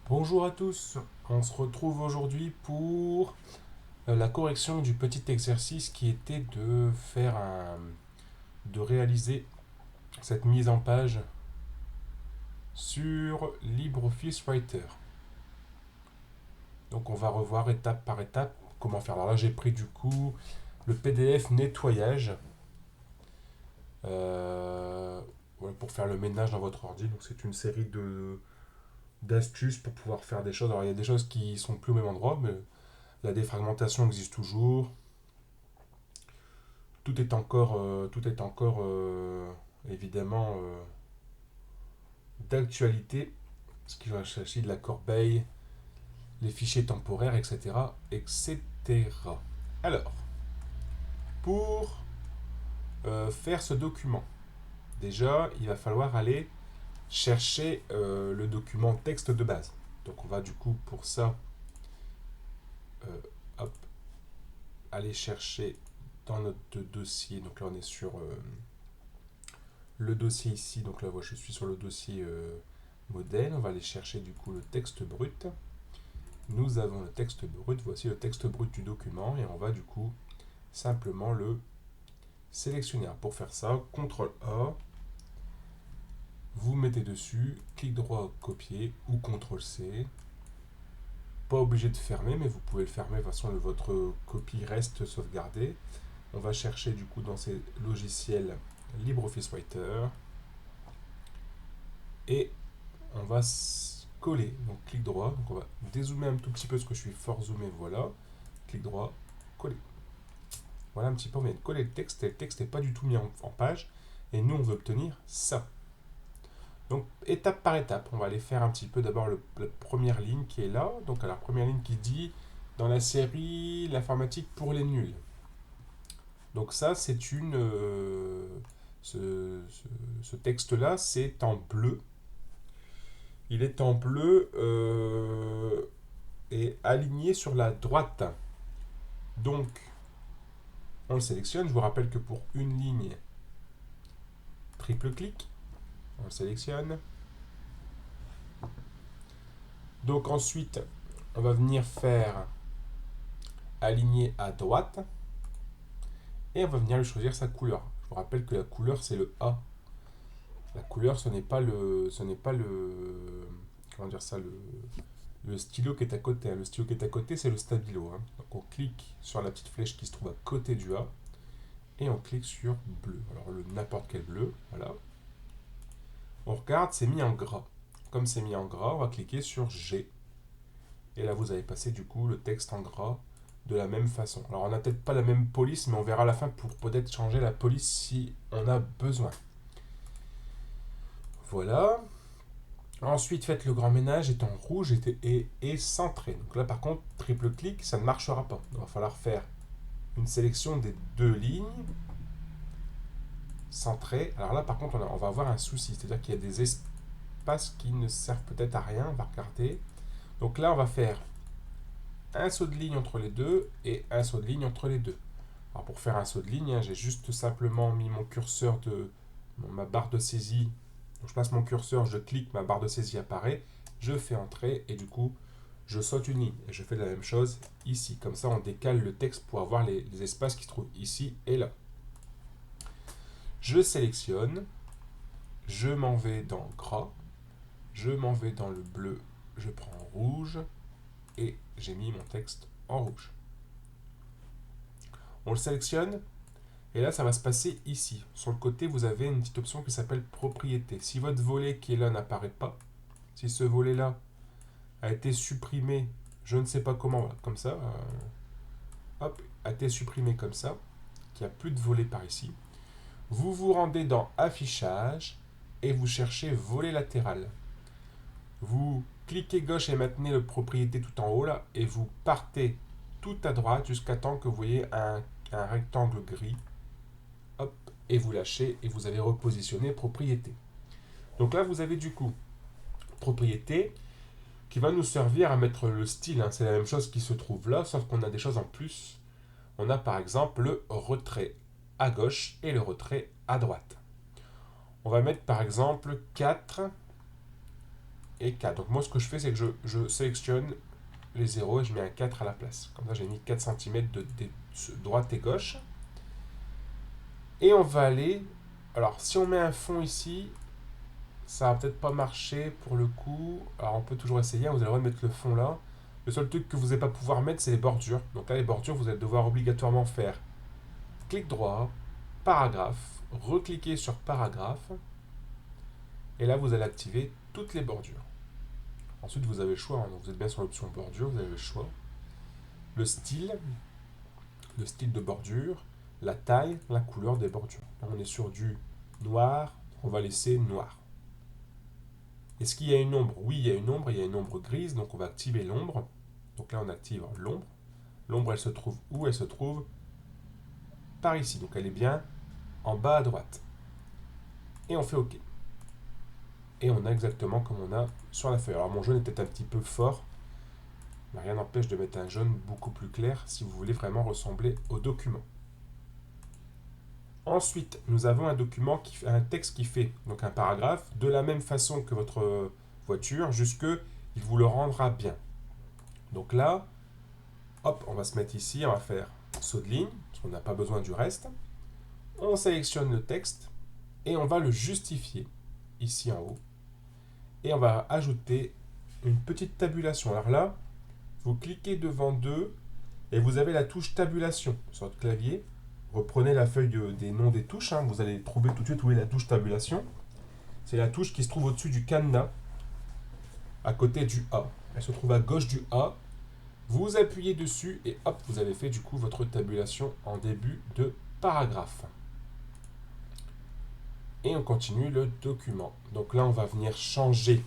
Bonjour à tous, on se retrouve aujourd'hui pour la correction du petit exercice qui était de réaliser cette mise en page sur LibreOffice Writer. Donc on va revoir étape par étape comment faire. Alors là j'ai pris du coup le PDF nettoyage euh, ouais, pour faire le ménage dans votre ordi. Donc c'est une série d'astuces pour pouvoir faire des choses. Alors il y a des choses qui sont plus au même endroit, mais la défragmentation existe toujours. Tout est encore évidemment d'actualité, ce qui va chercher de la corbeille, les fichiers temporaires, etc. etc. Alors, pour faire ce document, déjà, il va falloir aller chercher le document texte de base. Donc on va du coup pour ça euh, hop, aller chercher dans notre dossier. Donc là on est sur le dossier ici. Donc là je suis sur le dossier modèle. On va aller chercher du coup le texte brut. Nous avons le texte brut. Voici le texte brut du document et on va du coup simplement le sélectionner. Pour faire ça, CTRL A, vous mettez dessus, clic droit, copier ou CTRL C. Pas obligé de fermer, mais vous pouvez le fermer. De toute façon, votre copie reste sauvegardée. On va chercher du coup dans ces logiciels LibreOffice Writer et on va coller. Donc clic droit, donc on va dézoomer un tout petit peu parce que je suis fort zoomé, voilà. Clic droit, coller. Voilà un petit peu, on vient de coller le texte et le texte n'est pas du tout mis en page. Et nous, on veut obtenir ça. Donc étape par étape, on va aller faire un petit peu d'abord la première ligne qui est là. Donc à la première ligne qui dit dans la série l'informatique pour les nuls. Donc ça, c'est une... ce texte-là, c'est en bleu. Il est en bleu et aligné sur la droite. Donc, on le sélectionne. Je vous rappelle que pour une ligne, triple clic. On le sélectionne. Donc ensuite, on va venir faire aligner à droite. Et on va venir lui choisir sa couleur. Je vous rappelle que la couleur, c'est le A. La couleur, ce n'est pas le... Comment dire ça, le stylo qui est à côté. Le stylo qui est à côté, c'est le stabilo. Donc on clique sur la petite flèche qui se trouve à côté du A et on clique sur bleu. Alors n'importe quel bleu, voilà. On regarde, c'est mis en gras. Comme c'est mis en gras, on va cliquer sur G. Et là, vous avez passé du coup le texte en gras de la même façon. Alors on n'a peut-être pas la même police, mais on verra à la fin pour peut-être changer la police si on a besoin. Voilà. Ensuite, faites le grand ménage est en rouge et centré. Donc là, par contre, triple clic, ça ne marchera pas. Il va falloir faire une sélection des deux lignes centrées. Alors là, par contre, on va avoir un souci. C'est-à-dire qu'il y a des espaces qui ne servent peut-être à rien. On va regarder. Donc là, on va faire un saut de ligne entre les deux et un saut de ligne entre les deux. Alors pour faire un saut de ligne, j'ai juste simplement mis mon curseur de ma barre de saisie. Donc je passe mon curseur, je clique, ma barre de saisie apparaît, je fais entrer et du coup je saute une ligne. Et je fais la même chose ici. Comme ça on décale le texte pour avoir les espaces qui se trouvent ici et là. Je sélectionne, je m'en vais dans gras, je m'en vais dans le bleu, je prends rouge et j'ai mis mon texte en rouge. On le sélectionne. Et là, ça va se passer ici. Sur le côté, vous avez une petite option qui s'appelle propriété. Si votre volet qui est là n'apparaît pas, si ce volet-là a été supprimé, je ne sais pas comment, comme ça, hop, a été supprimé comme ça, qu'il n'y a plus de volet par ici, vous vous rendez dans affichage et vous cherchez volet latéral. Vous cliquez gauche et maintenez le propriété tout en haut là, et vous partez tout à droite jusqu'à temps que vous voyez un rectangle gris. Hop, et vous lâchez et vous avez repositionné propriété. Donc là, vous avez du coup propriété qui va nous servir à mettre le style. C'est la même chose qui se trouve là, sauf qu'on a des choses en plus. On a par exemple le retrait à gauche et le retrait à droite. On va mettre par exemple 4 et 4. Donc moi, ce que je fais, c'est que je sélectionne les 0 et je mets un 4 à la place. Comme ça, j'ai mis 4 cm de droite et gauche. Et on va aller... Alors, si on met un fond ici, ça va peut-être pas marcher pour le coup. Alors, on peut toujours essayer. Vous allez le droit de mettre le fond là. Le seul truc que vous n'allez pas pouvoir mettre, c'est les bordures. Donc là, les bordures, vous allez devoir obligatoirement faire clic droit, paragraphe, recliquer sur paragraphe. Et là, vous allez activer toutes les bordures. Ensuite, vous avez le choix. Donc, vous êtes bien sur l'option bordure, vous avez le choix. Le style de bordure, la taille, la couleur des bordures. Là, on est sur du noir, on va laisser noir. Est-ce qu'il y a une ombre? Oui, il y a une ombre, il y a une ombre grise, donc on va activer l'ombre. Donc là, on active l'ombre. L'ombre, elle se trouve où? Elle se trouve par ici, donc elle est bien en bas à droite. Et on fait OK. Et on a exactement comme on a sur la feuille. Alors mon jaune est peut-être un petit peu fort, mais rien n'empêche de mettre un jaune beaucoup plus clair si vous voulez vraiment ressembler au document. Ensuite, nous avons un texte qui fait donc un paragraphe de la même façon que votre voiture, jusque il vous le rendra bien. Donc là, hop, on va se mettre ici, on va faire saut de ligne, parce qu'on n'a pas besoin du reste. On sélectionne le texte et on va le justifier ici en haut. Et on va ajouter une petite tabulation. Alors là, vous cliquez devant 2 et vous avez la touche tabulation sur votre clavier. Reprenez la feuille des noms des touches, hein. Vous allez trouver tout de suite où est la touche tabulation. C'est la touche qui se trouve au-dessus du cadenas, à côté du A. Elle se trouve à gauche du A. Vous appuyez dessus et hop, vous avez fait du coup votre tabulation en début de paragraphe. Et on continue le document. Donc là, on va venir changer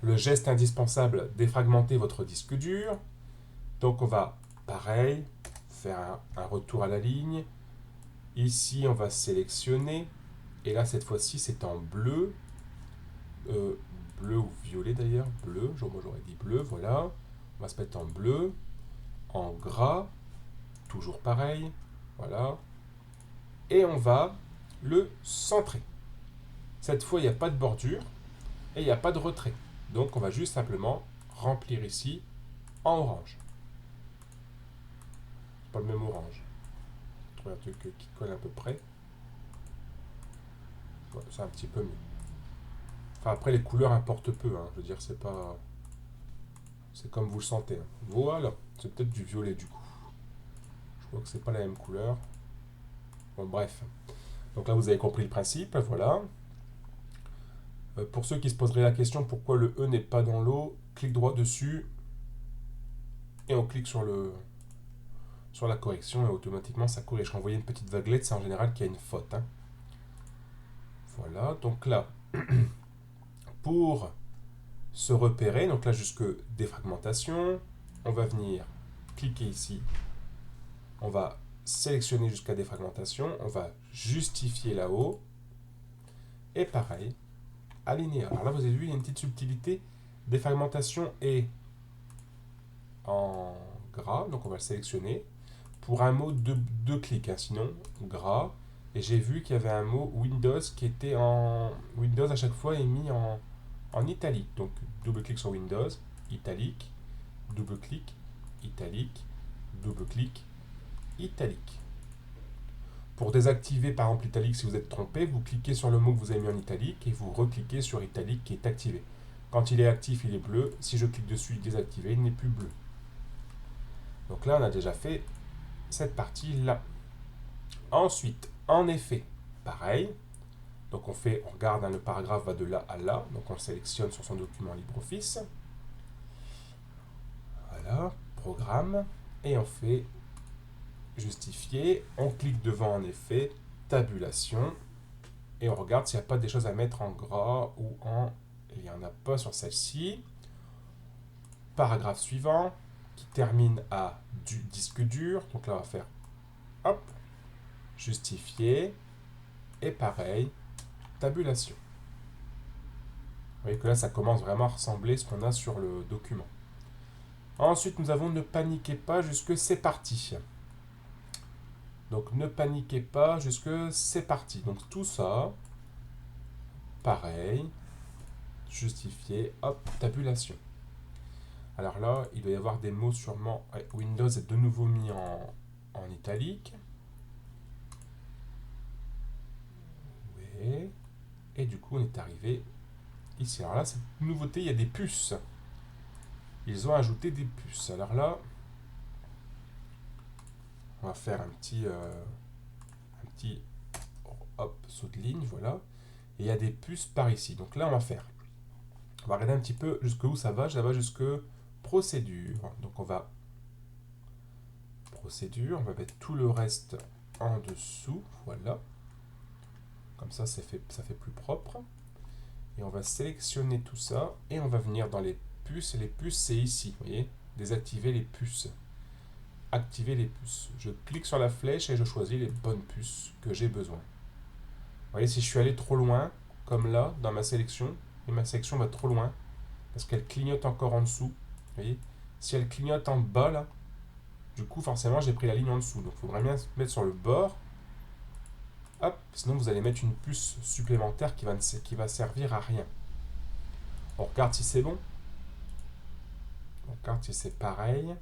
le geste indispensable, défragmenter votre disque dur. Donc on va, pareil, faire un retour à la ligne. Ici, on va sélectionner. Et là, cette fois-ci, c'est en bleu. Bleu ou violet d'ailleurs. Bleu, moi j'aurais dit bleu, voilà. On va se mettre en bleu. En gras, toujours pareil. Voilà. Et on va le centrer. Cette fois, il n'y a pas de bordure et il n'y a pas de retrait. Donc, on va juste simplement remplir ici en orange. C'est pas le même orange. Je trouve un truc qui colle à peu près. Ouais, c'est un petit peu mieux. Enfin, après, les couleurs importent peu. Hein. Je veux dire, c'est pas... C'est comme vous le sentez. Hein. Voilà. C'est peut-être du violet, du coup. Je crois que c'est pas la même couleur. Bon, bref. Donc là, vous avez compris le principe. Voilà. Pour ceux qui se poseraient la question pourquoi le E n'est pas dans l'eau, clic droit dessus et on clique sur la correction et automatiquement ça corrige. Quand vous voyez une petite vaguelette, c'est en général qu'il y a une faute. Hein. Voilà, donc là, pour se repérer, donc là jusque défragmentation, on va venir cliquer ici, on va sélectionner jusqu'à défragmentation, on va justifier là-haut et pareil, alinéa. Alors là, vous avez vu, il y a une petite subtilité. Défragmentation est en gras, donc on va le sélectionner. Pour un mot, deux clics, hein, sinon gras. Et j'ai vu qu'il y avait un mot Windows qui était en... Windows à chaque fois est mis en italique. Donc double-clic sur Windows, italique, double-clic, italique, double-clic, italique. Pour désactiver par exemple l'italique, si vous êtes trompé, vous cliquez sur le mot que vous avez mis en italique et vous recliquez sur italique qui est activé. Quand il est actif, il est bleu. Si je clique dessus, désactivé, il n'est plus bleu. Donc là, on a déjà fait cette partie-là. Ensuite, en effet, pareil. Donc on regarde, hein, le paragraphe va de là à là. Donc on le sélectionne sur son document LibreOffice. Voilà, programme. Et on fait justifier. On clique devant en effet, tabulation. Et on regarde s'il n'y a pas des choses à mettre en gras ou en... Il n'y en a pas sur celle-ci. Paragraphe suivant, qui termine à du disque dur. Donc là, on va faire hop, justifier. Et pareil, tabulation. Vous voyez que là, ça commence vraiment à ressembler à ce qu'on a sur le document. Ensuite, nous avons ne paniquez pas jusque c'est parti. Donc, ne paniquez pas jusque c'est parti. Donc, tout ça, pareil, justifier, hop, tabulation. Alors là, il doit y avoir des mots sûrement. Ouais, Windows est de nouveau mis en italique. Oui. Et du coup, on est arrivé ici. Alors là, cette nouveauté, il y a des puces. Ils ont ajouté des puces. Alors là, on va faire un petit hop, saut de ligne, voilà. Et il y a des puces par ici. Donc là, on va regarder un petit peu jusqu'où ça va. Ça va jusque procédure. Donc on va procédure, on va mettre tout le reste en dessous, voilà. Comme ça fait plus propre. Et on va sélectionner tout ça et on va venir dans les puces. Et les puces, c'est ici, vous voyez, désactiver les puces. Activer les puces. Je clique sur la flèche et je choisis les bonnes puces que j'ai besoin. Vous voyez, si je suis allé trop loin, comme là, dans ma sélection, et ma sélection va trop loin, parce qu'elle clignote encore en dessous, vous voyez, si elle clignote en bas, là, du coup, forcément, j'ai pris la ligne en dessous. Donc, il faudrait bien se mettre sur le bord. Hop, sinon, vous allez mettre une puce supplémentaire qui va servir à rien. On regarde si c'est bon. On regarde si c'est pareil.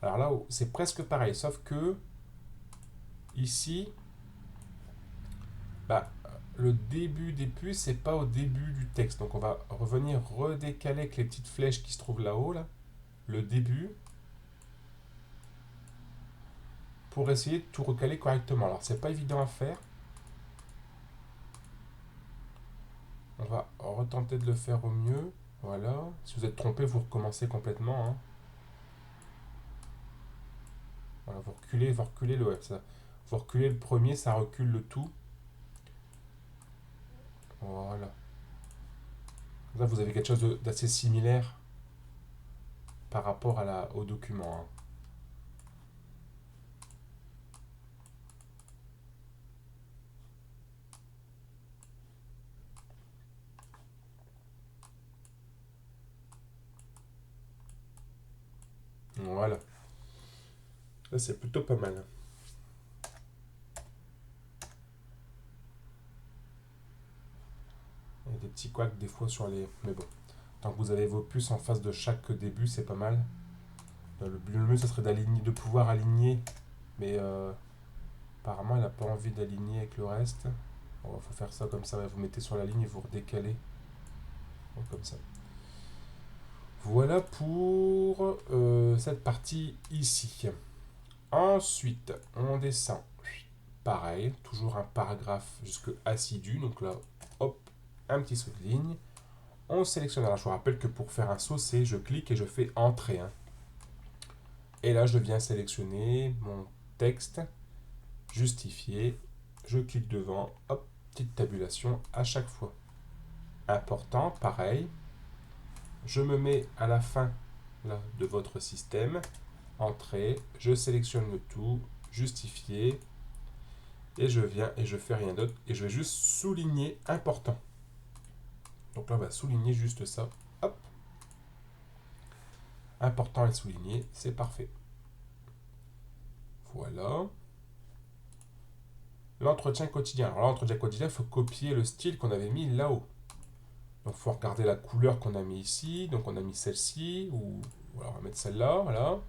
Alors là, c'est presque pareil, sauf que ici, bah, le début des puces, c'est pas au début du texte. Donc on va revenir redécaler avec les petites flèches qui se trouvent là-haut, là, le début, pour essayer de tout recaler correctement. Alors c'est pas évident à faire. On va retenter de le faire au mieux. Voilà. Si vous êtes trompé, vous recommencez complètement. Hein. Voilà, vous reculez le web. Ça. Vous reculez le premier, ça recule le tout. Voilà. Là, vous avez quelque chose d'assez similaire par rapport au document. Hein. Voilà. Là, c'est plutôt pas mal. Il y a des petits couacs des fois sur les... Mais bon, tant que vous avez vos puces en face de chaque début, c'est pas mal. Le mieux, ça serait de pouvoir aligner. Mais apparemment, il n'a pas envie d'aligner avec le reste. Bon, faut faire ça comme ça. Vous mettez sur la ligne et vous redécalez. Bon, comme ça. Voilà pour cette partie ici. Ensuite, on descend. Pareil, toujours un paragraphe jusque assidu. Donc là, hop, un petit saut de ligne. On sélectionne. Alors je vous rappelle que pour faire un saut, c'est je clique et je fais entrer. Hein. Et là, je viens sélectionner mon texte, justifier. Je clique devant, hop, petite tabulation à chaque fois. Important, pareil. Je me mets à la fin là, de votre système. Entrée, je sélectionne le tout, justifier. Et je viens et je fais rien d'autre. Et je vais juste souligner important. Donc là, on va souligner juste ça. Hop. Important et souligné, c'est parfait. Voilà. L'entretien quotidien. Alors l'entretien quotidien, il faut copier le style qu'on avait mis là-haut. Donc il faut regarder la couleur qu'on a mis ici. Donc on a mis celle-ci, ou voilà, on va mettre celle-là, voilà.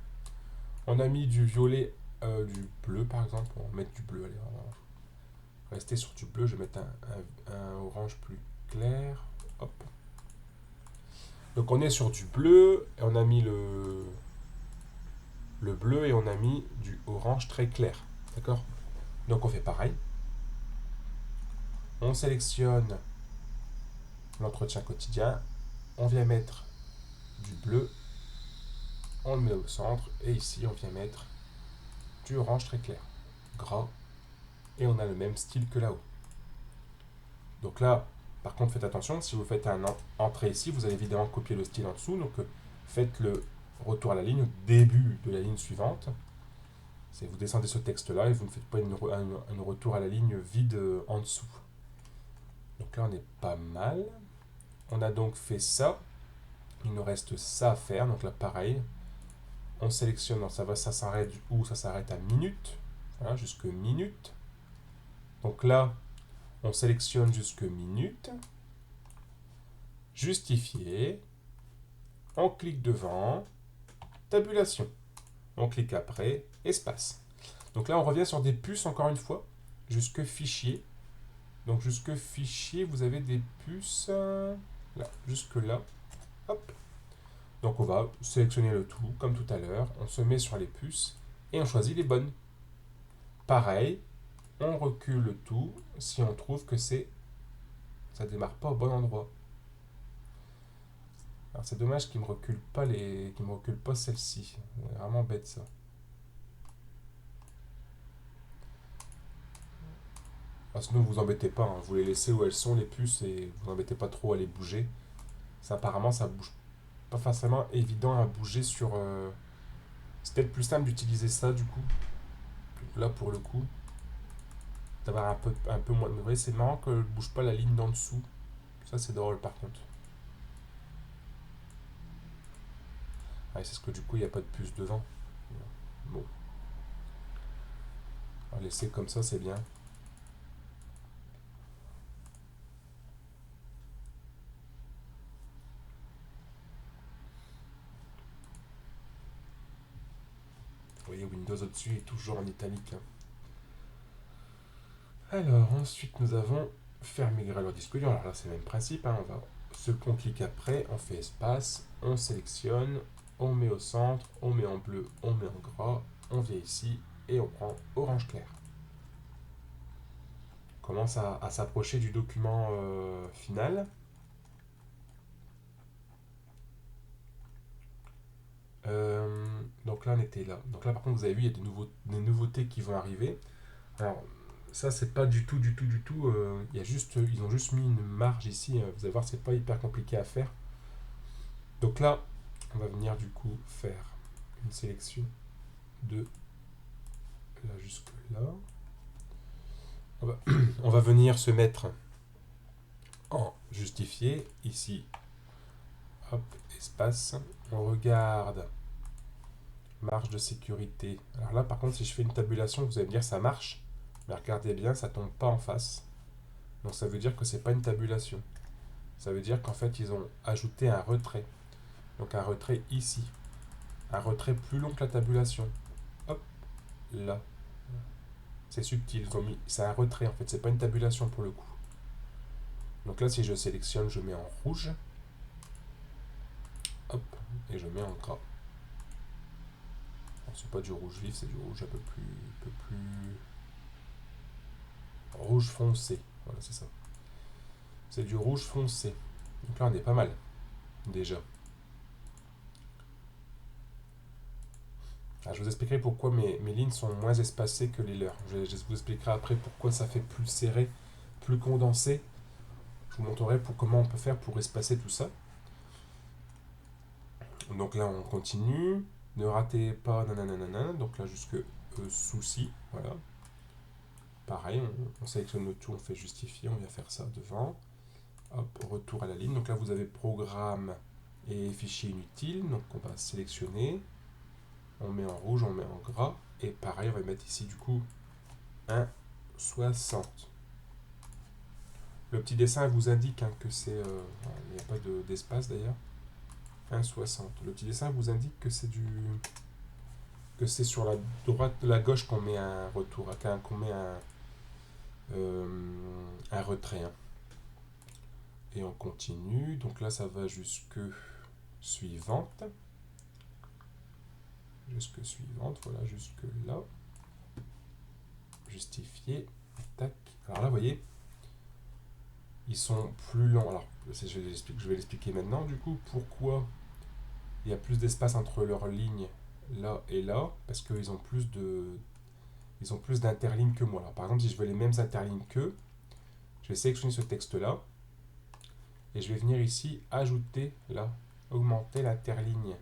On a mis du violet, du bleu par exemple. On va mettre du bleu, allez, on va rester sur du bleu. Je vais mettre un orange plus clair. Hop. Donc on est sur du bleu, et on a mis le bleu et on a mis du orange très clair. D'accord? Donc on fait pareil. On sélectionne l'entretien quotidien. On vient mettre du bleu. On le met au centre. Et ici, on vient mettre du orange très clair. Gras. Et on a le même style que là-haut. Donc là, par contre, faites attention. Si vous faites un entrée ici, vous allez évidemment copier le style en dessous. Donc faites le retour à la ligne au début de la ligne suivante. C'est vous descendez ce texte-là et vous ne faites pas un retour à la ligne vide en dessous. Donc là, on est pas mal. On a donc fait ça. Il nous reste ça à faire. Donc là, pareil. On sélectionne. Donc ça s'arrête où? Ça s'arrête à minute. Voilà, jusque minute. Donc là, on sélectionne jusque minute. justifier, on clique devant, tabulation. On clique après, espace. Donc là, on revient sur des puces encore une fois, jusque fichier. Donc jusque fichier, vous avez des puces là, jusque là. Hop. Donc on va sélectionner le tout, comme tout à l'heure. On se met sur les puces et on choisit les bonnes. Pareil, on recule le tout si on trouve que ça démarre pas au bon endroit. Alors c'est dommage qu'il me recule pas celle-ci. C'est vraiment bête ça. Alors sinon vous embêtez pas, hein. Vous les laissez où elles sont les puces et vous embêtez pas trop à les bouger. Ça apparemment ça bouge pas forcément évident à bouger sur. C'est peut-être plus simple d'utiliser ça du coup. Là pour le coup. D'avoir un peu moins. Mais vous voyez c'est marrant que ne bouge pas la ligne d'en dessous. Ça c'est drôle par contre. Ah, c'est ce que du coup il n'y a pas de puce devant. Bon. On va laisser comme ça, c'est bien. Vous voyez Windows au-dessus est toujours en italique. Hein. Alors ensuite nous avons faire migrer le disque dur. Alors là c'est le même principe. Hein. Ce qu'on clique après, on fait espace, on sélectionne, on met au centre, on met en bleu, on met en gras, on vient ici et on prend orange clair. On commence à s'approcher du document final. Donc là on était là. Donc là par contre vous avez vu il y a des nouveautés qui vont arriver. Alors ça c'est pas du tout il y a juste, ils ont juste mis une marge ici. Vous allez voir c'est pas hyper compliqué à faire. Donc là on va venir du coup faire une sélection de là jusque là. On va venir se mettre en justifié ici. Hop, espace. On regarde marge de sécurité. Alors là par contre si je fais une tabulation vous allez me dire ça marche. Mais regardez bien ça tombe pas en face. Donc ça veut dire que c'est pas une tabulation. Ça veut dire qu'en fait ils ont ajouté un retrait. Donc un retrait ici. Un retrait plus long que la tabulation. Hop, là. C'est subtil, c'est un retrait en fait, c'est pas une tabulation pour le coup. Donc là si je sélectionne, je mets en rouge. Hop, et je mets en gras. C'est pas du rouge vif, c'est du rouge un peu plus rouge foncé. Voilà, c'est ça. C'est du rouge foncé. Donc là on est pas mal déjà. Alors, je vous expliquerai pourquoi mes lignes sont moins espacées que les leurs. Je vous expliquerai après pourquoi ça fait plus serré, plus condensé. Je vous montrerai comment on peut faire pour espacer tout ça. Donc là, on continue. Ne ratez pas, nanana. Donc là, jusque souci. Voilà. Pareil, on sélectionne le tout, on fait justifier, on vient faire ça devant. Hop, retour à la ligne. Donc là, vous avez programme et fichier inutile. Donc on va sélectionner. On met en rouge, on met en gras. Et pareil, on va mettre ici du coup 1,60. Le petit dessin vous indique que c'est... il n'y a pas d'espace d'ailleurs. 1,60. Le petit dessin vous indique que c'est sur la droite, la gauche qu'on met un retour, qu'on met un retrait. Hein. Et on continue. Donc là, ça va jusque suivante. Jusque suivante, voilà, jusque là. Justifier. Tac. Alors là, vous voyez, ils sont plus longs. Alors, je vais l'expliquer maintenant, du coup, pourquoi il y a plus d'espace entre leurs lignes là et là, parce qu'ils ont plus d'interlignes que moi. Alors, par exemple, si je veux les mêmes interlignes qu'eux, je vais sélectionner ce texte-là, et je vais venir ici ajouter, là, augmenter l'interligne.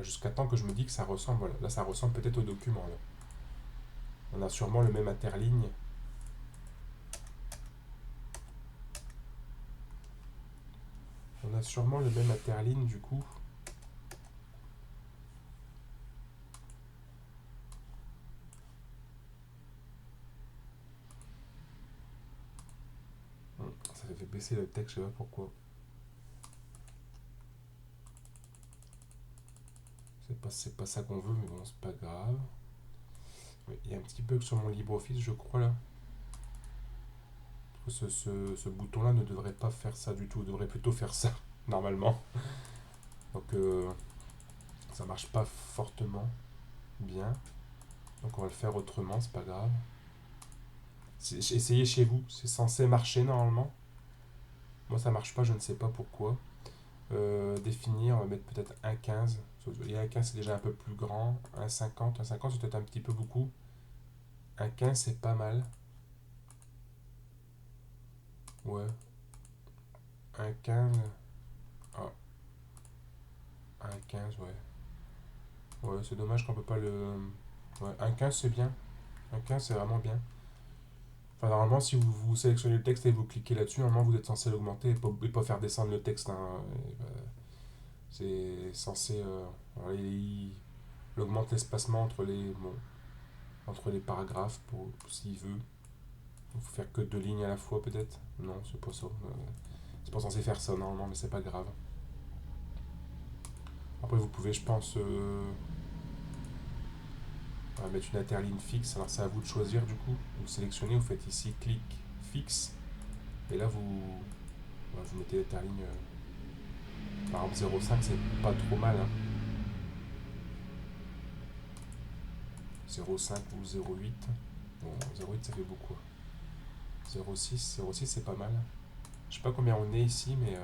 Jusqu'à temps que je me dis que ça ressemble, voilà. Là ça ressemble peut-être au document. Là. On a sûrement le même interligne. On a sûrement le même interligne du coup. ça fait baisser le texte, je sais pas pourquoi. C'est pas ça qu'on veut, mais bon, c'est pas grave. Oui, il y a un petit bug sur mon LibreOffice, je crois, là. Ce bouton-là ne devrait pas faire ça du tout, il devrait plutôt faire ça, normalement. Donc, ça marche pas fortement bien. Donc, on va le faire autrement, c'est pas grave. Essayez chez vous, c'est censé marcher normalement. Moi, ça marche pas, je ne sais pas pourquoi. Définir, on va mettre peut-être 1,15. Et 1,15 c'est déjà un peu plus grand. 1,50, 1,50 c'est peut-être un petit peu beaucoup. 1,15 c'est pas mal. Ouais. 1,15. Ah, 1,15, ouais. Ouais, c'est dommage qu'on peut pas le. Ouais, 1,15 c'est bien. 1,15 c'est vraiment bien. Enfin, normalement, si vous sélectionnez le texte et vous cliquez là-dessus, normalement vous êtes censé l'augmenter et pas faire descendre le texte, hein. C'est censé. Voilà, il augmente l'espacement entre les paragraphes pour s'il veut. Il faut faire que 2 lignes à la fois peut-être. Non, c'est pas ça. C'est pas censé faire ça normalement, mais c'est pas grave. Après, vous pouvez, je pense, mettre une interligne fixe. Alors, c'est à vous de choisir du coup. Vous sélectionnez, vous faites ici clic fixe. Et là, vous mettez l'interligne. Par exemple, 0,5, c'est pas trop mal, hein. 0,5 ou 0,8. Bon, 0,8, ça fait beaucoup. 0,6 c'est pas mal. Je sais pas combien on est ici, mais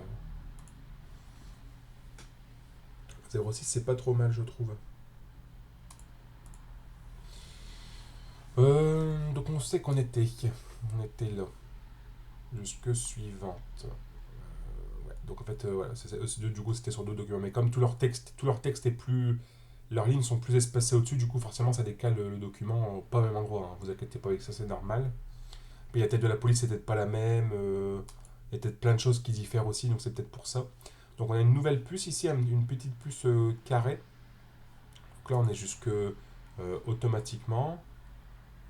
0,6 c'est pas trop mal, je trouve. Donc on sait qu'on était. On était là. Jusque suivante. Ouais. Donc en fait, voilà, du coup c'était sur d'autres documents. Mais comme tout leur texte est plus. Leurs lignes sont plus espacées au-dessus, du coup forcément ça décale le document pas au même endroit, hein. Vous inquiétez pas avec ça, c'est normal. Puis la tête de la police c'est peut-être pas la même. Il y a peut-être plein de choses qui diffèrent aussi, donc c'est peut-être pour ça. Donc on a une nouvelle puce ici, une petite puce carrée. Donc là on est jusque automatiquement.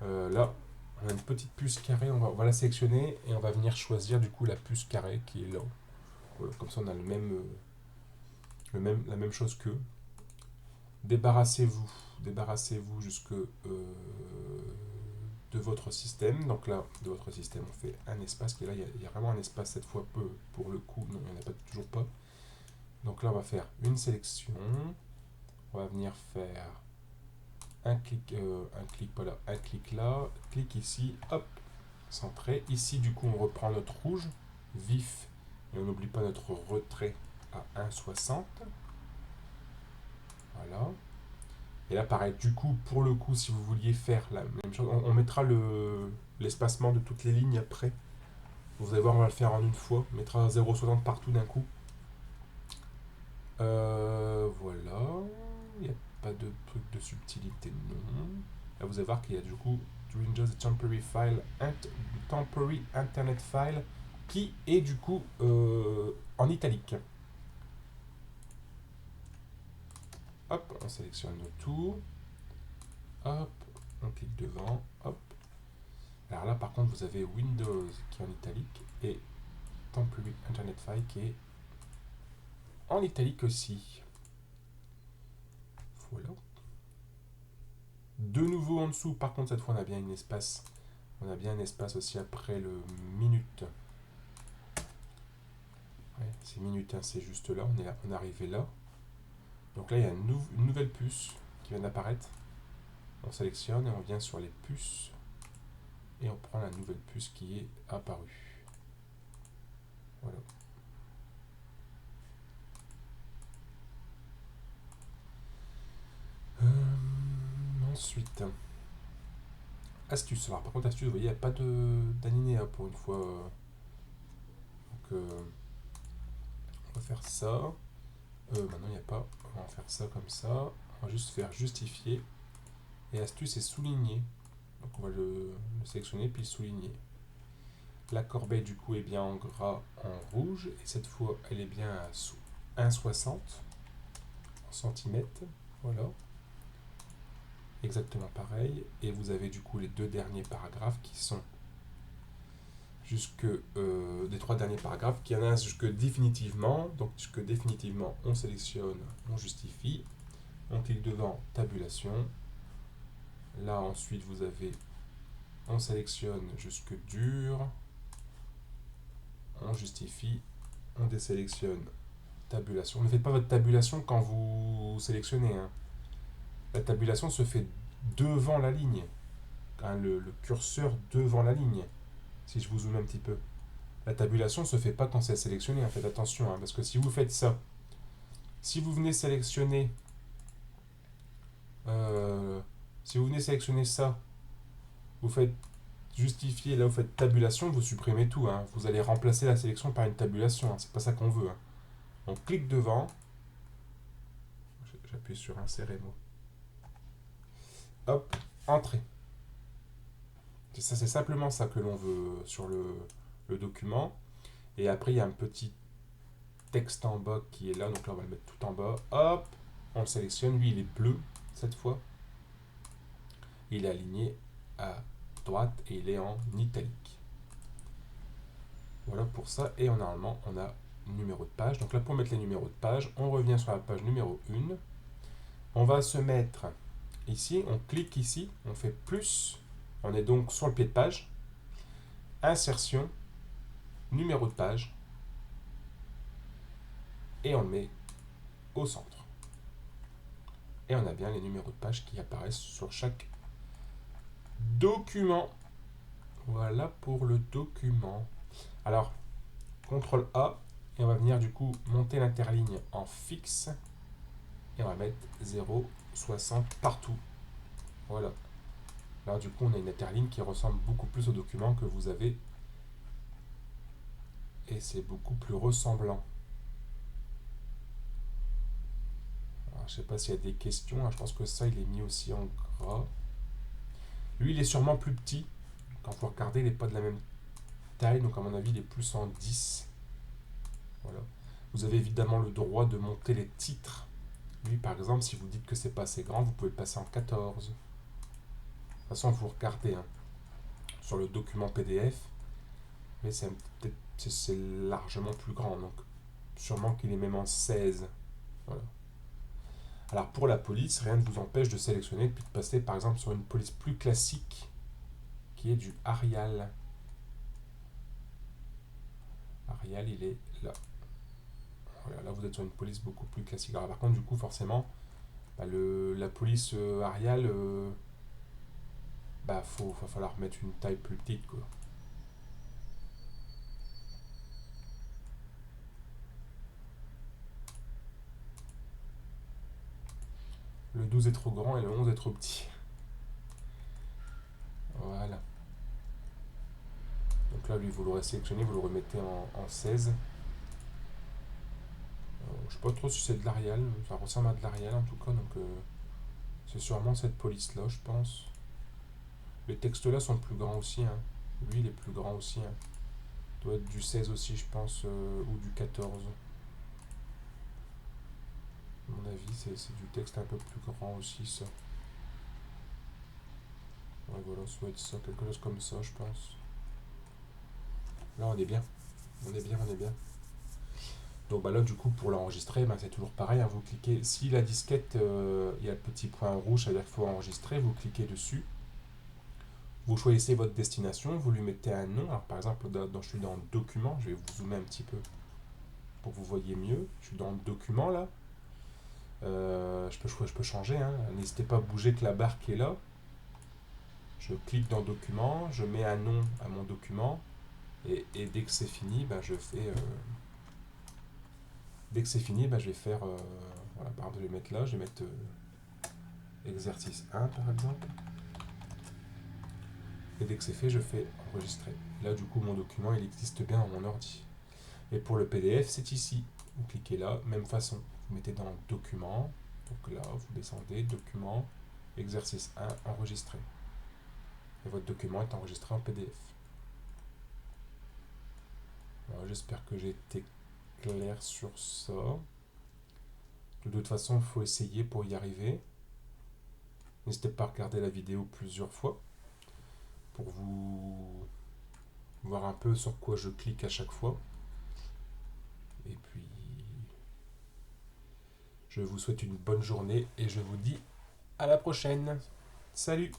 Là, on a une petite puce carrée, on va la sélectionner et on va venir choisir du coup la puce carrée qui est là. Voilà, comme ça on a la même chose qu'eux. Débarrassez-vous jusque de votre système. Donc là, de votre système, on fait un espace. Et là, il y a vraiment un espace cette fois peu pour le coup. Non, il n'y en a pas, toujours pas. Donc là, on va faire une sélection. On va venir faire un clic là, clic ici, hop, centré. Ici, du coup, on reprend notre rouge, vif, et on n'oublie pas notre retrait à 1,60. Voilà. Et là, pareil, du coup, pour le coup, si vous vouliez faire la même chose, on mettra l'espacement de toutes les lignes après. Vous allez voir, on va le faire en une fois. On mettra 0,60 partout d'un coup. Voilà. Il n'y a pas de truc de subtilité, non. Là, vous allez voir qu'il y a du coup Windows Temporary Internet File qui est du coup en italique. Hop, on sélectionne tout. Hop, on clique devant. Hop. Alors là, par contre, vous avez Windows qui est en italique et Temporary Internet File qui est en italique aussi. Voilà. De nouveau en dessous, par contre, cette fois, on a bien un espace. On a bien un espace aussi après le minute. Ouais, c'est minute, hein, c'est juste là. On est arrivé là. Donc là, il y a une nouvelle puce qui vient d'apparaître. On sélectionne et on vient sur les puces. Et on prend la nouvelle puce qui est apparue. Voilà. Ensuite, astuce. Alors par contre, astuce, vous voyez, il n'y a pas d'alinéa pour une fois. Donc, on va faire ça. Maintenant, il n'y a pas. On va faire ça comme ça. On va juste faire justifier. Et astuce est souligné. Donc on va le sélectionner puis souligner. La corbeille du coup est bien en gras en rouge. Et cette fois, elle est bien à 1,60 en centimètres. Voilà. Exactement pareil. Et vous avez du coup les deux derniers paragraphes qui sont jusque des 3 derniers paragraphes, qu'il y en a jusque définitivement. Donc jusque définitivement, on sélectionne, on justifie, on clique devant tabulation. Là ensuite vous avez, on sélectionne jusque dur, on justifie, on désélectionne tabulation. Ne faites pas votre tabulation quand vous sélectionnez, hein. La tabulation se fait devant la ligne, hein, le curseur devant la ligne. Si je vous zoome un petit peu. La tabulation ne se fait pas quand c'est sélectionné, hein, faites attention, hein, parce que si vous faites ça, si vous venez sélectionner, euh, si vous venez sélectionner ça, vous faites justifier, là vous faites tabulation, vous supprimez tout, hein. Vous allez remplacer la sélection par une tabulation, hein. C'est pas ça qu'on veut, hein. On clique devant, j'appuie sur insérer moi. Hop, entrée. C'est simplement ça que l'on veut sur le document. Et après, il y a un petit texte en bas qui est là. Donc là, on va le mettre tout en bas. Hop, on le sélectionne. Lui, il est bleu cette fois. Il est aligné à droite et il est en italique. Voilà pour ça. Et normalement, on a numéro de page. Donc là, pour mettre les numéros de page, on revient sur la page numéro 1. On va se mettre ici. On clique ici. On fait plus. On est donc sur le pied de page. Insertion. Numéro de page. Et on le met au centre. Et on a bien les numéros de page qui apparaissent sur chaque document. Voilà pour le document. Alors, CTRL A, et on va venir du coup monter l'interligne en fixe. Et on va mettre 0,60 partout. Voilà. Là, du coup, on a une interligne qui ressemble beaucoup plus au document que vous avez. Et c'est beaucoup plus ressemblant. Alors, je ne sais pas s'il y a des questions. Je pense que ça, il est mis aussi en gras. Lui, il est sûrement plus petit. Quand vous regardez, il n'est pas de la même taille. Donc, à mon avis, il est plus en 10. Voilà. Vous avez évidemment le droit de monter les titres. Lui, par exemple, si vous dites que c'est pas assez grand, vous pouvez le passer en 14. De toute façon, vous regardez, hein, sur le document PDF. Mais c'est largement plus grand. Donc, sûrement qu'il est même en 16. Voilà. Alors, pour la police, rien ne vous empêche de sélectionner puis de passer, par exemple, sur une police plus classique qui est du Arial. Arial, il est là. Voilà, là, vous êtes sur une police beaucoup plus classique. Alors, par contre, du coup, forcément, bah, la police Arial, va falloir mettre une taille plus petite, quoi. Le 12 est trop grand et le 11 est trop petit. Voilà. Donc là, lui, vous l'aurez sélectionné, vous le remettez en 16. Je sais pas trop si c'est de l'Arial, ça ressemble à de l'Arial en tout cas, donc c'est sûrement cette police-là, je pense. Les textes là sont plus grands aussi, hein. Lui, il est plus grand aussi, hein. Il doit être du 16 aussi, je pense, ou du 14. À mon avis, c'est du texte un peu plus grand aussi, ça. Ouais, voilà, ça doit être ça, quelque chose comme ça, je pense. Là, on est bien. On est bien, on est bien. Donc bah là, du coup, pour l'enregistrer, bah, c'est toujours pareil, hein. Vous cliquez, si la disquette, il y a le petit point rouge, c'est-à-dire qu'il faut enregistrer, vous cliquez dessus. Vous choisissez votre destination, vous lui mettez un nom. Alors par exemple, je suis dans document, je vais vous zoomer un petit peu pour que vous voyez mieux. Je suis dans le document là. Je peux changer, hein. N'hésitez pas à bouger que la barre qui est là. Je clique dans document, je mets un nom à mon document. Et dès que c'est fini, bah, je fais... dès que c'est fini, bah, je vais faire... voilà, par exemple, je vais mettre là, je vais mettre exercice 1 par exemple. Et dès que c'est fait, je fais enregistrer. Là, du coup, mon document, il existe bien dans mon ordi. Et pour le PDF, c'est ici. Vous cliquez là, même façon. Vous mettez dans document. Donc là, vous descendez, document, exercice 1, enregistrer. Et votre document est enregistré en PDF. J'espère que j'ai été clair sur ça. De toute façon, il faut essayer pour y arriver. N'hésitez pas à regarder la vidéo plusieurs fois pour vous voir un peu sur quoi je clique à chaque fois. Et puis, je vous souhaite une bonne journée et je vous dis à la prochaine. Salut!